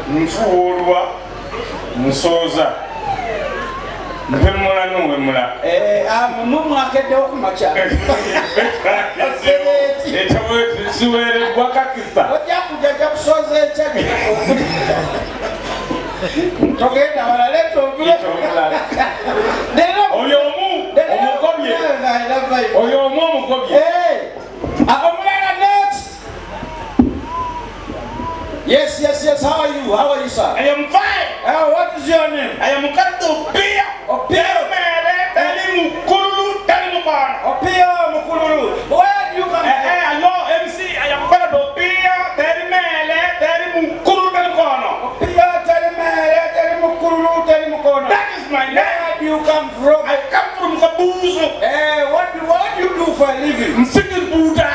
Mfuulwa Musoza Mpemula n'owemula mumwakeddewo ku makya siweereddwa kakisa ojja kujja kusoza ekyagi togenda wala leeta oyo omugobye oyo omugobye omulala next. Yes, how are you, sir? I am fine. What is your name? I am Kato Pia. Opio Mukululu. Where do you come from? I know MC. I am Kato Pia. Teri Mukululu. That is my name. Where do you come from? I come from Kabuzo. What do you do for a living? I'm singing Buddha.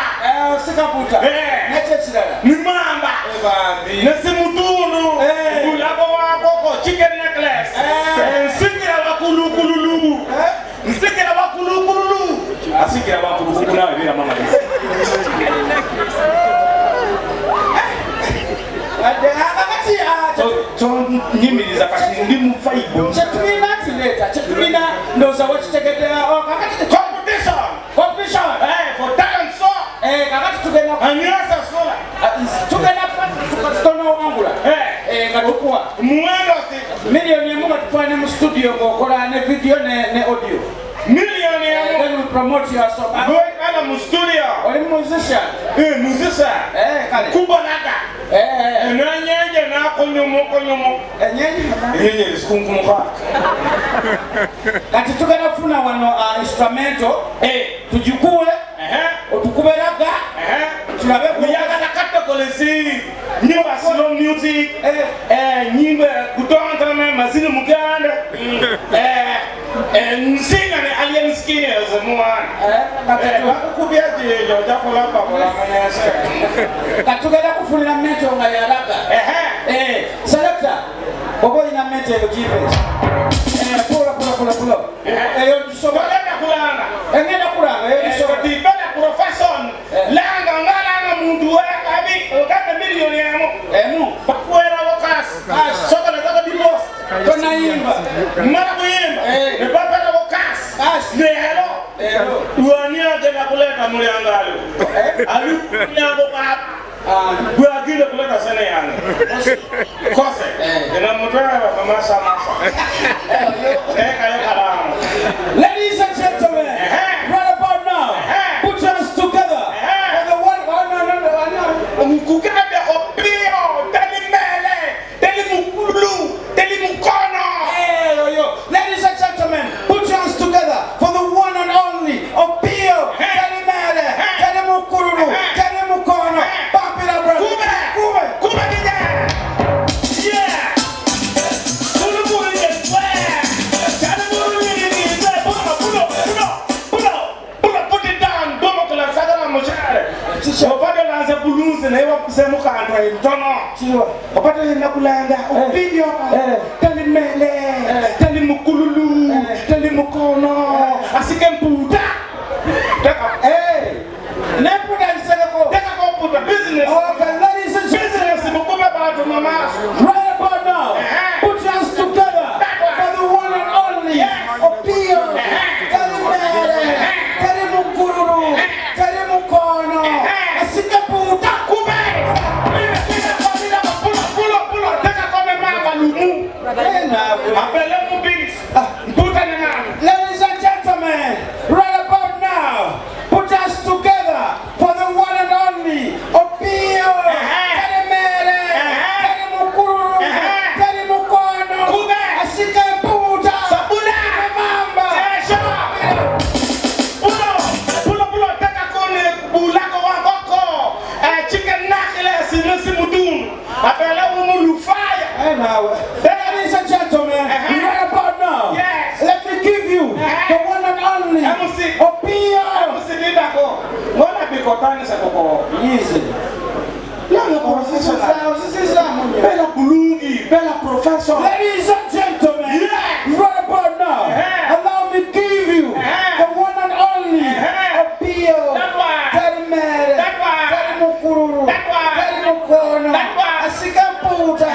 Sikaputa. Nimamba. Nesimutundu. Kulabo wako chicken necklace. Nsikira wakulukulu. Nsikira wakulukulu. Asikira wakulukulu nawe bila mama. Nyimiriza kati ndi mu five. Chetulina tileta. Chetulina ndoza wachitegedera competition. For talent so. Kakati tugenda Anyasa sola. Tugenda tukatono wangula. Ngatukuwa. Mwendo si. Milioni emu batupane mu studio kokola ne video ne audio. Milioni emu. Then we promote your song. Go kala mu studio. Oli musician. Musician. Kale. Kubanaga. Nyenye na konyomo. Nyenye sikunkumukwa. Kati tugenda funa wano instrumental. Tujikuwe. Otukuberaga. Tulabe kuyagala katakolesi. Nyimba slow music. Nyimba kutonta na mazini muganda. Nsinga ne alien skinners mwana. Bakukubyaje yo jakola bakola manyase. Katugenda kufunira meto nga yalaga. Selector. Bobo ina meto ejibe. Pulo. Eyo ndisoba. Engenda kulanga. Eyo ndisoba. Tibana profession. Langa ngalanga muntu wakabi okata milioni emu. Bakwera wakasi. Soka na kaka divorce. Tona yimba. Mara kuyimba. Ne papa na wakasi. Ne hello. Uania tena kuleta muliangalo. Alu nyango pap. Gua gile kuleta sana yangu. Kose. Ina mutara mama sama. Kaya kalamu. Ladies and gentlemen, right about now, put your hands together for the one. Mukukade opio, teli mukulu, teli mukono. Ladies and gentlemen, put your hands together for the one and only Opio, teli mukulu, teli mukono. Pump it up, brother. Kume. Yeah. Put it down. Domo kula sagala moshare. Opade lanza bulunzi na iwa kusemu kantwa intono. Opade nakulanga video. Teli mele, teli mukululu, teli mukono. Asike mputa. Nepuda niseko. Teka komputa business. Okay, ladies and gentlemen, Sibukume batu mama. right about now, put your hands together for the one and only Opio, Teli Mukururu, Teli Mukono, Asikaputa. Pulo. Teka kome mama lumu. Apele mubis. Puta ni mama. Ladies and gentlemen, right about now, put your hands together for the one and only Opio, Teli Mukururu, Teli Mukono, Asikaputa. Mamba. Pulo. Teka kone bulako waboko. Chicken nakile sinisi mudun. Apele umulufaya. Ladies and gentlemen, right about now, Yes. let me give you the one and only Opio. Mbona bikotani sa koko? Easy. Bela bulungi, bela professor. Ladies and gentlemen, right about now, allow me to give you the one and only Opio. Teli Mukururu, Teli Mukono, Asikaputa.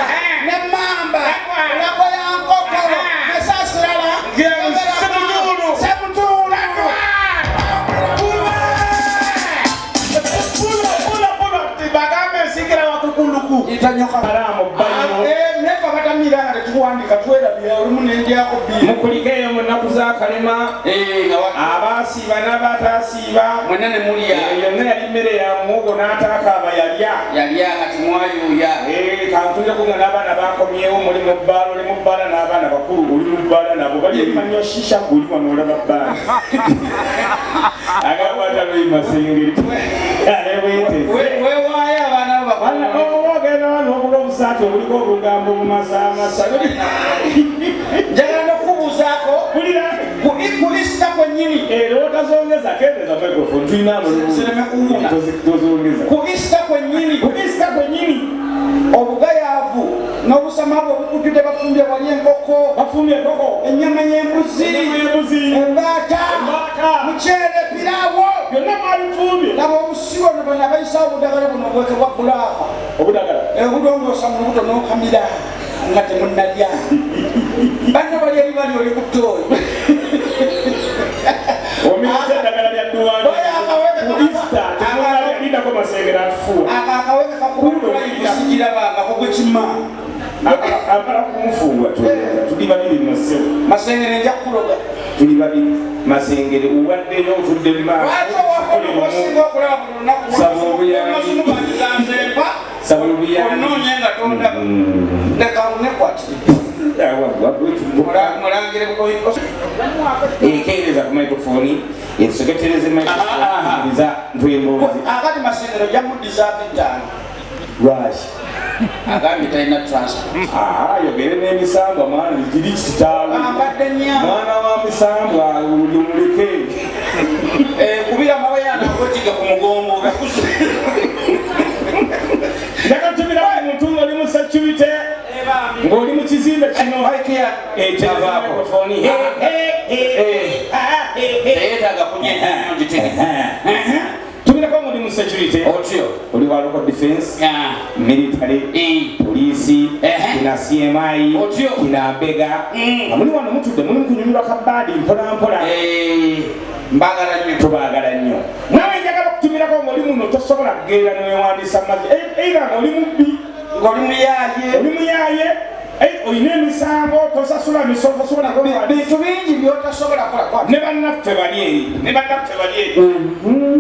bitanyoka Haramu bayo. Nefa batamiranga tetuwandika twerabira olumu nendyako bbiri. Mukulikeyo munaku za kalema. Abasiiba n'abatasiiba. Mwenna ne mulya. Yonna yali mmere ya muwogo n'ataakaaba yalya. Yalya kati mwayuuya. Kantuleko nga n'abaana bakomyewo muli mu bbaala oli mu bbaala n'abaana bakulu oli mu bbaala nabo bali ebimanywa shisha guli wano olaba bbaala. Agamba taloyi masengeri. Weewaayo abaana bo bakulu. Ogenda wano obula obusaati obuliko obugambo bumasaamasa. Njagala n'okubuuzaako ku Easter kwennyini. Lwotazongeza kendeza microphone tulina Sireme kuwuuna. tozongeza. Ku Easter kwennyini. Obugayaavu n'obusama bwe bukujjudde bafumbye wali enkoko. Bafumbye enkoko. Ennyama y'embuzi. Embaata. Muceere piraawo. Byonna babifumbye. Laba obusigo bano abayisawo obudagala buno obwekebwa bbulaaka. Obudagala. Obudongoosa mu lubuto n'okamira nga temunnalya. Banno bali eri bali oli ku ttooyi. Omiza eddagala lya dduwani. Lindako masengera atufuwa. Akaweke kakubulula ikusigira bangako gwe kimma. Amala kumufuwa tuli babiri masengere. Masengere nja kukuloga. Tuli babiri masengere uwaddeyo otudde mu maaso. Lwaki owakola osinga okulaba buli lunaku? Saba obuyambi. Amasumu bandiza nzeempa. Saba obuyambi. Onoonya nga tonda. Leka unekwatire. Mulangire ekeereza ku microphone etusegetereze microphone ntuyemboozi akati masengero jamudizaavu ttaano lwaki agambye talina transport yogere n'emisambwa mwana giri kitaawe ambadde nya mwana wa misambwa lumuleke kubira maweyana agotiga ku mugongo ndakatumira omuntu ng'oli mu security ng'oli mu kizimbe kino eyetaaga tumirako ng'oli mu security otyo oli wa local defense military poliisi kina CMI kina mbega muli wano mutudde muli mukunyumirwa kabaadi mpolampola mbagala nnyo tubaagala nnyo nawe njagala okutumirako ng'oli muno tosobola kugenda newewandiisa mazzi era ng'oli mubbi ng'oli muyaye olina emisango tosasula misomo tosobola bintu bingi byotasobola kola ne bannaffe bali eri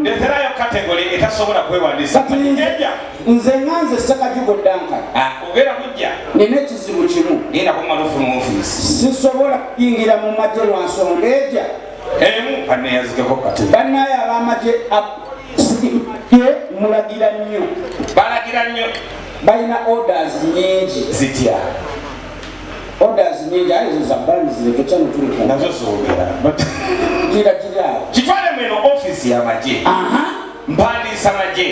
leterayo kategori etasobola kwewandiisa eja nze nganze Sekajugo Duncan obeera kujja nina ekizibu kimu genda kumalofu mu ofiisi sisobola kuyingira mu magye lwa nsonga eja emu kaneyazikeko kati bannaye ab'amagye mulagira nnyo balagira nnyo balina orders nyingi zitya orders nyingi ayo zo zabbali zireke kyano tuliko nazo zoogera gira awo kitwale mweno ofiisi y'amagye mpandiisa magye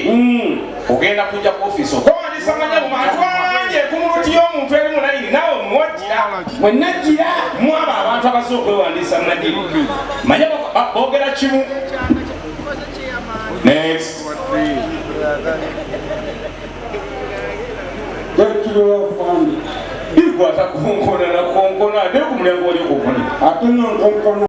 ogenda kujja ku ofiisi okwandiisa magye mu bantu bangi ekumuluti y'omuntu eri mu layini nawe muwajjira mwenajjira mwaba abantu abasobola okwewandiisa magye manye boogera kimu next igwata konkona na konkona ate ku mulembe oli kokoni ate nonkonkona